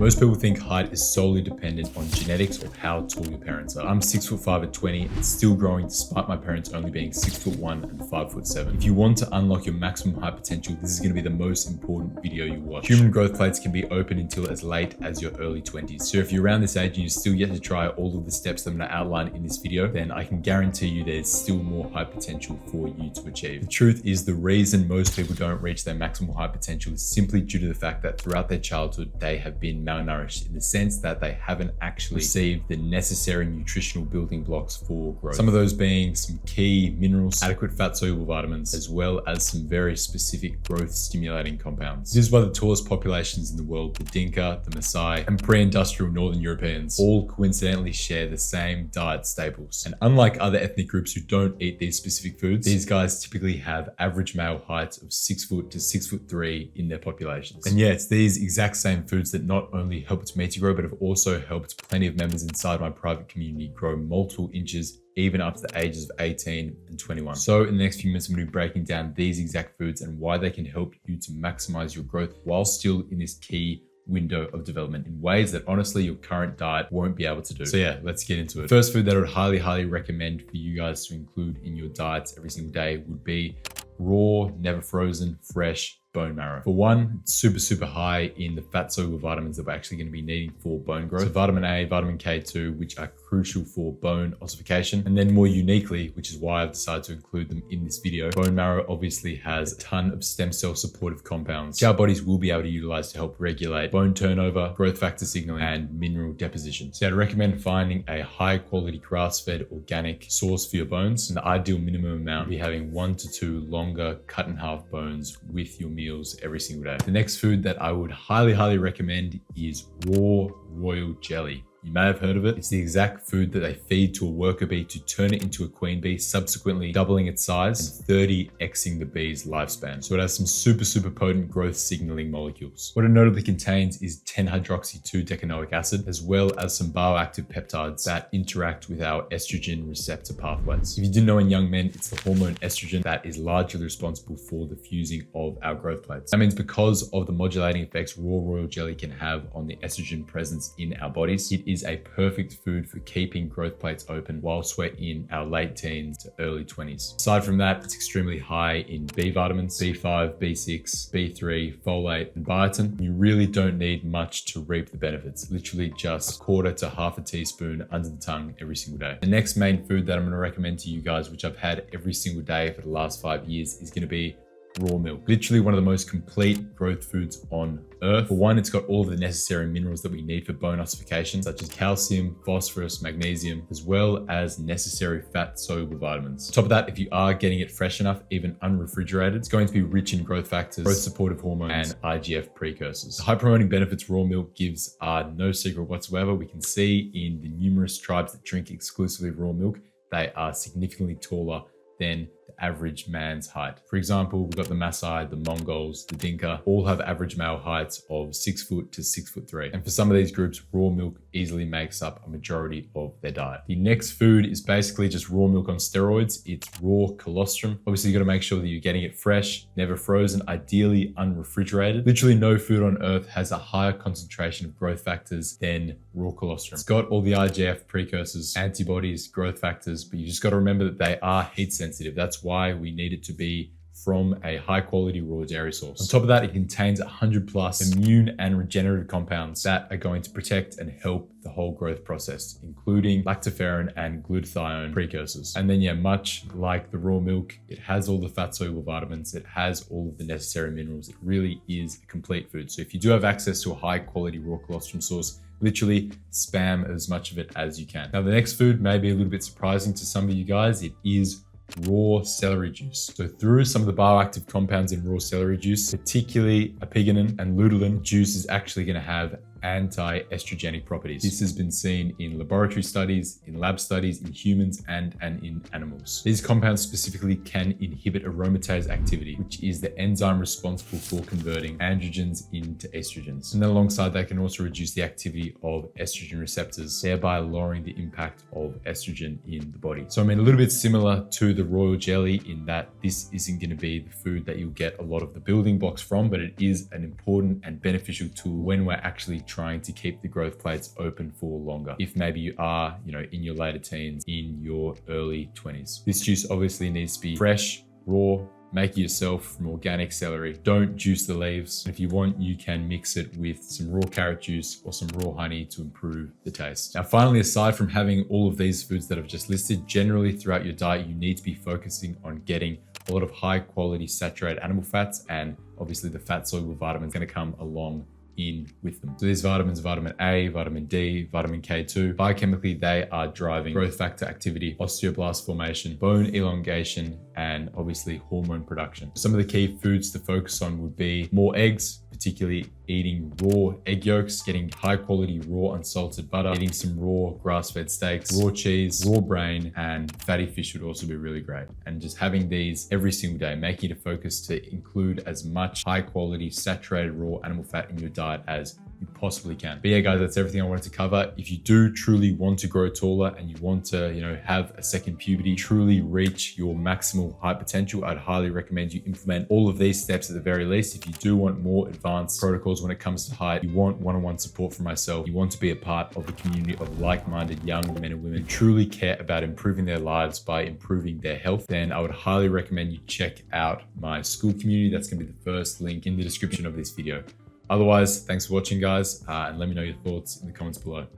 Most people think height is solely dependent on genetics or how tall your parents are. I'm 6'5" at 20 and still growing despite my parents only being 6'1" and 5'7". If you want to unlock your maximum height potential, this is going to be the most important video you watch. Human growth plates can be open until as late as your early 20s. So if you're around this age and you're still yet to try all of the steps that I'm going to outline in this video, then I can guarantee you there's still more height potential for you to achieve. The truth is, the reason most people don't reach their maximal height potential is simply due to the fact that throughout their childhood, they have been malnourished in the sense that they haven't actually received the necessary nutritional building blocks for growth. Some of those being some key minerals, adequate fat soluble vitamins, as well as some very specific growth stimulating compounds. This is why the tallest populations in the world, the Dinka, the Maasai, and pre-industrial Northern Europeans, all coincidentally share the same diet staples. And unlike other ethnic groups who don't eat these specific foods, these guys typically have average male heights of 6 foot to 6'3" in their populations. And yeah, it's these exact same foods that not only helped me to grow, but have also helped plenty of members inside my private community grow multiple inches even up to the ages of 18 and 21. So in the next few minutes, I'm going to be breaking down these exact foods and why they can help you to maximize your growth while still in this key window of development in ways that honestly your current diet won't be able to do. So yeah, let's get into it. First food that I would highly recommend for you guys to include in your diets every single day would be raw, never frozen, fresh bone marrow. For one, it's super high in the fat soluble vitamins that we're actually going to be needing for bone growth. So vitamin A, vitamin K2, which are crucial for bone ossification. And then more uniquely, which is why I've decided to include them in this video, bone marrow obviously has a ton of stem cell supportive compounds, which our bodies will be able to utilize to help regulate bone turnover, growth factor signaling, and mineral deposition. So I'd recommend finding a high quality grass-fed organic source for your bones. And the ideal minimum amount would be having 1 to 2 longer cut in half bones with your meals every single day. The next food that I would highly recommend is raw royal jelly. You may have heard of it. It's the exact food that they feed to a worker bee to turn it into a queen bee, subsequently doubling its size and 30xing the bee's lifespan. So it has some super potent growth signaling molecules. What it notably contains is 10-hydroxy-2-decanoic acid, as well as some bioactive peptides that interact with our estrogen receptor pathways. If you didn't know, in young men, it's the hormone estrogen that is largely responsible for the fusing of our growth plates. That means because of the modulating effects raw royal jelly can have on the estrogen presence in our bodies, it is a perfect food for keeping growth plates open whilst we're in our late teens to early 20s. Aside from that, it's extremely high in B vitamins, B5, B6, B3, folate, and biotin. You really don't need much to reap the benefits. Literally just 1/4 to 1/2 teaspoon under the tongue every single day. The next main food that I'm going to recommend to you guys, which I've had every single day for the last 5 years, is going to be raw milk. Literally one of the most complete growth foods on earth. For one, it's got all of the necessary minerals that we need for bone ossification, such as calcium, phosphorus, magnesium, as well as necessary fat soluble vitamins. On top of that, if you are getting it fresh enough, even unrefrigerated, it's going to be rich in growth factors, growth supportive hormones, and IGF precursors. The high promoting benefits raw milk gives are no secret whatsoever. We can see in the numerous tribes that drink exclusively raw milk, they are significantly taller than the average man's height. For example, we've got the Maasai, the Mongols, the Dinka, all have average male heights of 6 foot to 6'3". And for some of these groups, raw milk easily makes up a majority of their diet. The next food is basically just raw milk on steroids. It's raw colostrum. Obviously, you got to make sure that you're getting it fresh, never frozen, ideally unrefrigerated. Literally no food on earth has a higher concentration of growth factors than raw colostrum. It's got all the IGF precursors, antibodies, growth factors, but you just got to remember that they are heat sensitive. That's why we need it to be from a high quality raw dairy source. On top of that, it contains 100+ immune and regenerative compounds that are going to protect and help the whole growth process, including lactoferrin and glutathione precursors. And then yeah, much like the raw milk, it has all the fat soluble vitamins, it has all of the necessary minerals. It really is a complete food. So if you do have access to a high quality raw colostrum source, literally spam as much of it as you can. Now, the next food may be a little bit surprising to some of you guys. It is raw celery juice. So through some of the bioactive compounds in raw celery juice, particularly apigenin and luteolin, juice is actually going to have anti-estrogenic properties. This has been seen in laboratory studies, in lab studies, in humans, and in animals. These compounds specifically can inhibit aromatase activity, which is the enzyme responsible for converting androgens into estrogens. And then alongside that, can also reduce the activity of estrogen receptors, thereby lowering the impact of estrogen in the body. So I mean, a little bit similar to the royal jelly in that this isn't going to be the food that you'll get a lot of the building blocks from, but it is an important and beneficial tool when we're actually trying to keep the growth plates open for longer. If maybe you are, in your later teens, in your early 20s. This juice obviously needs to be fresh, raw. Make it yourself from organic celery. Don't juice the leaves. If you want, you can mix it with some raw carrot juice or some raw honey to improve the taste. Now, finally, aside from having all of these foods that I've just listed, generally throughout your diet, you need to be focusing on getting a lot of high quality saturated animal fats, and obviously the fat soluble vitamins going to come along in with them. So these vitamins, vitamin A, vitamin D, vitamin K2, biochemically, they are driving growth factor activity, osteoblast formation, bone elongation, and obviously hormone production. Some of the key foods to focus on would be more eggs, particularly eating raw egg yolks, getting high quality raw unsalted butter, eating some raw grass-fed steaks, raw cheese, raw brain, and fatty fish would also be really great. And just having these every single day, making it a focus to include as much high quality saturated raw animal fat in your diet as you possibly can. But yeah, guys, that's everything I wanted to cover. If you do truly want to grow taller and you want to, have a second puberty, truly reach your maximal height potential, I'd highly recommend you implement all of these steps at the very least. If you do want more advanced protocols when it comes to height, you want one-on-one support from myself, you want to be a part of a community of like-minded young men and women who truly care about improving their lives by improving their health, then I would highly recommend you check out my school community. That's going to be the first link in the description of this video. Otherwise, thanks for watching, guys, and let me know your thoughts in the comments below.